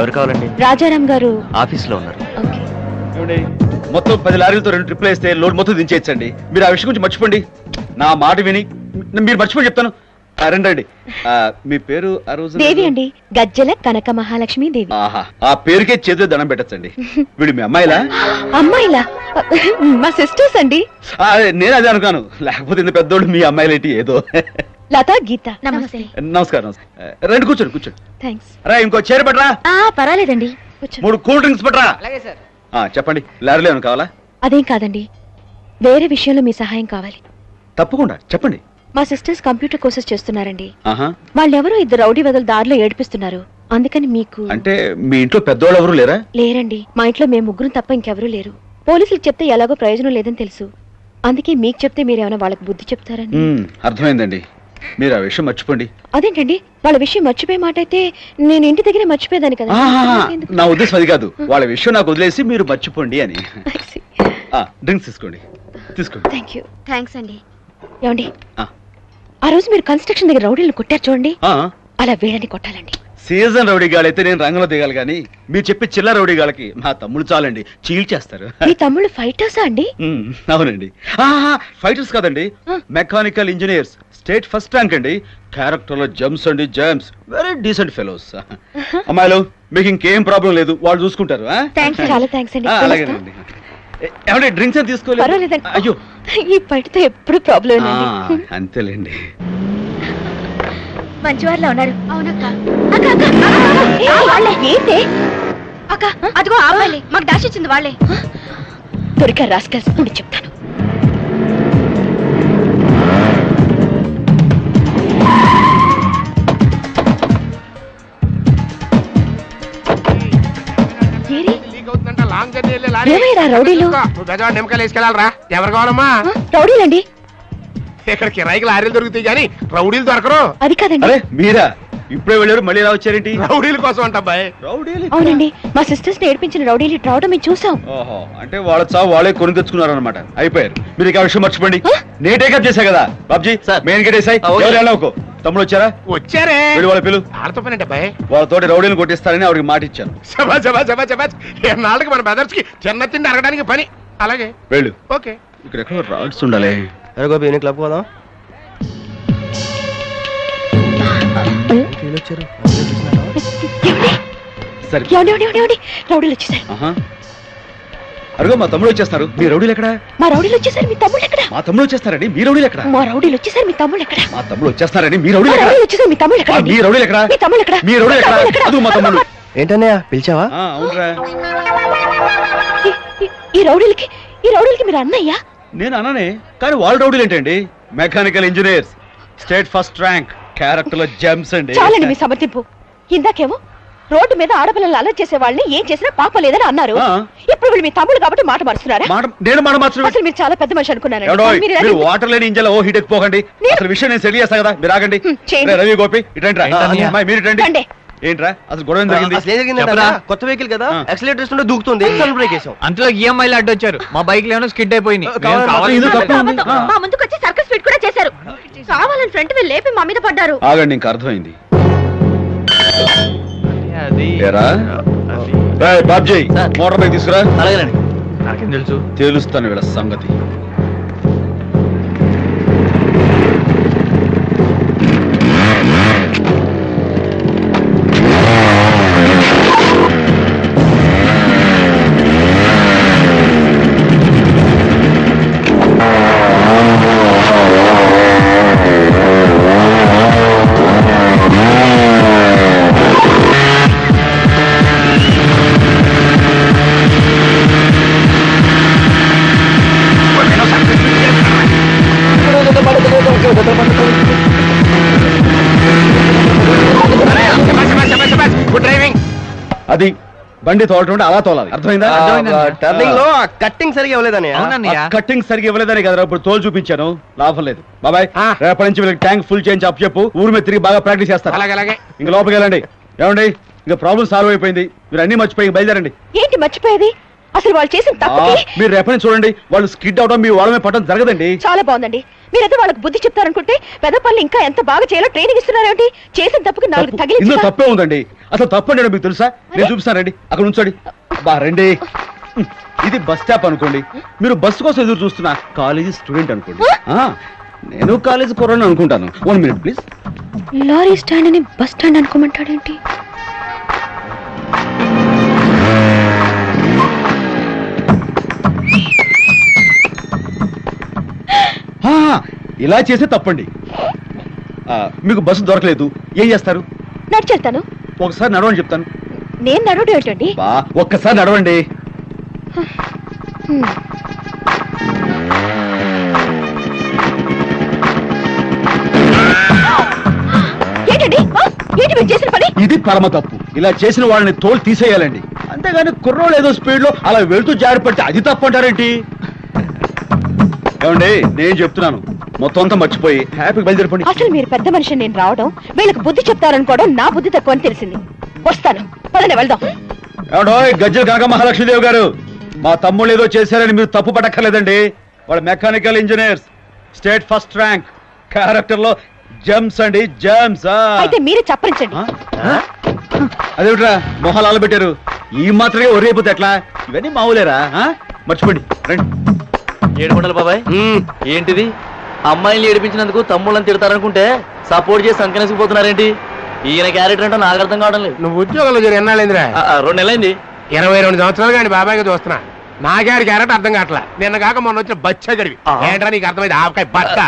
ఎవరు కావాలండి? రాజారాం గారు ఆఫీస్ లో ఉన్నారు. మొత్తం 10 లారీలతో 2 ట్రిప్లు వేస్తే లోడ్ మొత్తం దించేయచ్చండి. మీరు ఆ విషయం గురించి మర్చిపోండి. నా మాట విని మీరు మర్చిపోయి చెప్తాను. రండి. మీ పేరు ఆ రోజు? దేవి అండి, గజ్జల కనక మహాలక్ష్మి దేవి. ఆహా, ఆ పేరుకే చేతిలో దండం పెట్టచ్చండి. వీడు మీ అమ్మాయిలా? అమ్మాయిలా? మా సిస్టర్స్ అండి. నేను అదే అనుకున్నాను, లేకపోతే ఇంత పెద్దోళ్ళు మీ అమ్మాయిలేంటి ఏదో. లతా గీత. నమస్తే. నమస్కారం. రండి, కూర్చోండి. థ్యాంక్స్. రా, ఇంకో చైర్ పట్రా. పర్వాలేదండి. 3 కూల్ డ్రింక్స్ పట్రా. చెప్పండి, లారీలో ఏమైనా కావాలా? అదేం కాదండి, వేరే విషయంలో మీ సహాయం కావాలి. తప్పకుండా చెప్పండి. మా సిస్టర్స్ కంప్యూటర్ కోర్సెస్ చేస్తున్నారండి. వాళ్ళెవరో 2 రౌడీ వదలు దారిలో ఏడిపిస్తున్నారు. అందుకని మీకు. అంటే మీ ఇంట్లో పెద్దోళ్ళు ఎవరు లేరా? లేరండి, మా ఇంట్లో మేము 3 తప్ప ఇంకెవరూ లేరు. పోలీసులకు చెప్తే ఎలాగో ప్రయోజనం లేదని తెలుసు. అందుకే మీకు చెప్తే మీరేమైనా వాళ్ళకి బుద్ధి చెప్తారని. అర్థమైందండి, మీరు ఆ విషయం మర్చిపోండి. అదేంటండి, వాళ్ళ విషయం మర్చిపోయే మాట అయితే నేను ఇంటి దగ్గర మర్చిపోయేదాన్ని కదా. నా ఉద్దేశం అది కాదు, వాళ్ళ విషయం నాకు వదిలేసి మీరు మర్చిపోండి అని. డ్రింక్స్ తీసుకోండి. థ్యాంక్స్ అండి. ఏమండి, ఆ రోజు మీరు కన్స్ట్రక్షన్ దగ్గర రౌడీలను కొట్టారు చూడండి, అలా వీళ్ళని కొట్టాలండి. సీజన్ రౌడీ గాలైతే నేను రంగంలో దిగాలి, కానీ మీరు చెప్పి చిల్లర రౌడీ గాలకి మా తమ్ముడు చాలండి, చీల్చేస్తారు. మీ తమ్ముళ్ళు ఫైటర్సా అండి? అవునండి. ఫైటర్స్ కాదండి, mechanical engineers, state first rank అండి. క్యారెక్టర్ లో జమ్స్ అండి, జమ్స్, వెరీ డీసెంట్ ఫెలోస్. అమ్మాయిలు, మీకు ఇంకేం ప్రాబ్లం లేదు, వాళ్ళు చూసుకుంటారు. చాలా థ్యాంక్స్ అండి. అలాగేనండి. ఏమంటే డ్రింక్స్ అని తీసుకోలేదు? అయ్యో, ఈ పైటతో ఎప్పుడు ప్రాబ్లం. అంతేలేండి. మంచివారిలో ఉన్నారు. అవునక్క. ఏంటి అక్క, అదిగో అమ్మాయిలే, మాకు డాష్ ఇచ్చింది వాళ్ళే. దొరికారు రాస్కల్స్, ఉండి చెప్తాను. రౌడీలు ఎవరు కావాలమ్మా? రౌడీలండి. ఇక్కడ కిరాయికి లారీలు దొరుకుతాయి కానీ రౌడీలు దొరకరు. అది కాదండి. మీరా ఇప్పుడే వెళ్ళారు, మళ్ళీ ఎలా వచ్చారేంటి? రౌడీల కోసం అంట అబ్బాయి. రౌడీలు? అవునండి, మా సిస్టర్స్ ని ఏడిపించిన రౌడీలు రావడం మేము చూసాం. ఓహో, అంటే వాళ్ళ చావు వాళ్ళే కొని తెచ్చుకున్నారు అనమాట. అయిపోయారు. మీరు ఇక విషయం మర్చిపోండి. నేను టేకప్ చేశా కదా బాబ్జీ, మెయిన్ గేట్ వేసాయి. తమ్ముడు వచ్చారా? వచ్చారే. వాళ్ళ పిలు. ఆడతో పని అంటే అబ్బాయి, వాళ్ళతోటి రౌడీలు కొట్టిస్తారని ఆవిడకి మాట ఇచ్చాను. నాళ్ళకి మన బ్రదర్స్ కి చిన్న తిండి అరగడానికి పని. అలాగే వెళ్ళు. ఓకే. ఇక్కడ ఎక్కడ రాడ్స్ ఉండాలి. క్లబ్ పోదాం. రౌడీలు వచ్చేసారు. అరుగో, మా తమ్ముడు వచ్చేస్తారు. మీ రౌడీలు ఎక్కడ? మా రౌడీలు వచ్చేసారు. మీ తమ్ముడు ఎక్కడ? మా తమ్ముడు వచ్చేస్తారండి. మీ రౌడీలు ఎక్కడ? మా రౌడీలు వచ్చేసారు. మీ తమ్ముడు ఎక్కడ? మా తమ్ముడు వచ్చేస్తారండి. మీ రౌడీలు ఎక్కడ? వచ్చేసారు. మీ తమ్ముడు ఎక్కడ? మీ రౌడీలు ఎక్కడ? మీ తమ్ముడు ఎక్కడ? మీ రౌడీలు ఎక్కడ? అదు మా తమ్ముడు. ఏంటన్నయ్య పిలిచావా? అవునరా. ఈ రౌడీలకి మీరు అన్నయ్యా? నేను అన్ననే, కానీ వాళ్ళ రౌడీలు ఏంటండి? Mechanical engineers, state first rank, character లో జెమ్స్ అండి. చాలండి మీ సమర్థింపు. ఇందాకేమో రోడ్డు మీద ఆడపిల్లలు అలర్ట్ చేసే వాళ్ళని ఏం చేసినా పాప లేదని అన్నారు. ఇప్పుడు వీళ్ళు మీ తమ్ముడు కాబట్టి మాట మారుస్తున్నారా? నేను మాట మార్చు. అసలు మీరు చాలా పెద్ద మనిషి అనుకున్నాను. వాటర్ లేని ఇంజన్ ఓ హీట్ ఎక్కిపోకండి. అసలు విషయం నేను సెటిల్ చేస్తా కదా, మీరు ఆగండి. రవి గోపి ఇటండి, మీరు ఇటండి. ఏంట్రా అసలు గొడవ జరిగింది? కొత్త వెహికల్ కదా, యాక్సిలరేటర్ ఇస్తుంటే దూకుతుంది, సెల్ఫ్ బ్రేక్ వేసాం. అంతలో ఈఎంఐలు అడ్డొచ్చారు. మా బైక్ ఏమైనా స్కిడ్ అయిపోయింది. మా ముందుకు వచ్చి సర్కస్ ఫిట్ కూడా చేశారు. కావాలని ఫ్రంట్ వీల్ లేపి మా మీద పడ్డారు. ఆగండి, ఇంకా అర్థమైంది. బాబ్జీ, మోటార్ బైక్ తీసుకురా. అలాగేనండి. నాకేం తెలుసు? తెలుస్తాను వీళ్ళ సంగతి. అది బండి తోలటం అలా తోలాలి, అర్థమైందా? టర్నింగ్ లో కట్టింగ్ సరిగా ఇవ్వలేదని. కట్టింగ్ సరిగా ఇవ్వలేదని కదా ఇప్పుడు తోలు చూపించాను, లాభం లేదు. బాబాయ్, రేపటి నుంచి వీళ్ళకి ట్యాంక్ ఫుల్ చేయించి అప్పు చెప్పు, ఊరు మీద తిరిగి బాగా ప్రాక్టీస్ చేస్తారు. ఇంకా లోపలికి వెళ్ళండి. ఏమండి, ఇంకా ప్రాబ్లం సాల్వ్ అయిపోయింది. మీరు అన్ని మర్చిపోయి బయలుదేరండి. ఏంటి మర్చిపోయేది? అసలు వాళ్ళు చేసిన ఆ, తప్పుకి మీరు రేపటి చూడండి, వాళ్ళు స్కిడ్ అవడం మీ వాళ్ళమే పట్టడం జరగదండి. చాలా బాగుందండి. మీరైతే వాళ్ళకి బుద్ధి చెప్తారనుకుంటే పెద్ద పనులు ఇంకా ఎంత బాగా చేయాలో ట్రైనింగ్ ఇస్తున్నారేంటి? చేసిన తప్పుకి నాలుగు ఇందులో తగిలించి తప్పే ఉందండి. అసలు తప్పండి మీకు తెలుసా? నేను చూపిస్తాను రండి, అక్కడ ఉంచండి. బా రండి. ఇది బస్ స్టాప్ అనుకోండి, మీరు బస్సు కోసం ఎదురు చూస్తున్న కాలేజీ స్టూడెంట్ అనుకోండి. నేను కాలేజీ కుర్రాడిని అనుకుంటాను. 1 minute ప్లీజ్. లారీ స్టాండ్ అని బస్ స్టాండ్ అనుకోమంటాడేంటి? ఇలా చేస్తే తప్పండి. మీకు బస్సు దొరకలేదు, ఏం చేస్తారు? నడిచెళ్తాను. ఒకసారి నడవండి చెప్తాను. నేను నడవడం ఏంటండి? బా ఒక్కసారి నడవండి. ఏంటండి ఏంటి మీరు చేసిన పని? ఇది పరమ తప్పు. ఇలా చేసిన వాళ్ళని తోలు తీసేయాలండి. అంతేగాని కుర్రోళ్ళు ఏదో స్పీడ్ లో అలా వెళ్తూ జారి పడితే అది తప్పు అంటారేంటి? ఏమండి, నేను చెప్తున్నాను, మొత్తం అంతా మర్చిపోయి హ్యాపీగా బయలుదేరిపోండి. అసలు మీరు పెద్ద మనిషి, నేను రావడం వీళ్ళకి బుద్ధి చెప్తారనుకోవడం నా బుద్ధి తక్కువ అని తెలిసింది. వస్తాను, పదండి వెళ్దాం. ఏమండో గజ్జల కనక మహాలక్ష్మీదేవి గారు, మా తమ్ముళ్ళు ఏదో చేశారని మీరు తప్పు పడక్కర్లేదండి. వాళ్ళు mechanical engineers, state first rank, character లో జమ్స్ అండి, జమ్స్. అయితే మీరే చప్పరించండి. అదేమిట్రా మొహాలు ఆలబెట్టారు? ఈ మాత్రమే ఒరేపోతే ఎట్లా? ఇవన్నీ మావులేరా? మర్చిపోండి, రండి. ఏడుకొండల బాబాయ్, ఏంటిది? అమ్మాయిని ఏడిపించినందుకు తమ్ముళ్ళని తిడతారనుకుంటే సపోర్ట్ చేసి సంకనేసిపోతున్నారేంటి? ఈయన క్యారెక్టర్ అంటే నాకు అర్థం కావడం లేదు. నువ్వు ఉద్యోగంలో చేరి ఎన్నాళ్ళైందిరా? 2 నెలలైంది. 22 సంవత్సరాలు కానీ బాబాయ్గా చూస్తున్నా. నాగారి క్యారెక్టర్ అర్థం కావట్లా. నిన్న కాక మొన్న వచ్చిన బచ్చ గడివి ఏంట్రా నీకు అర్థమైంది? ఆవకాయ బట్ట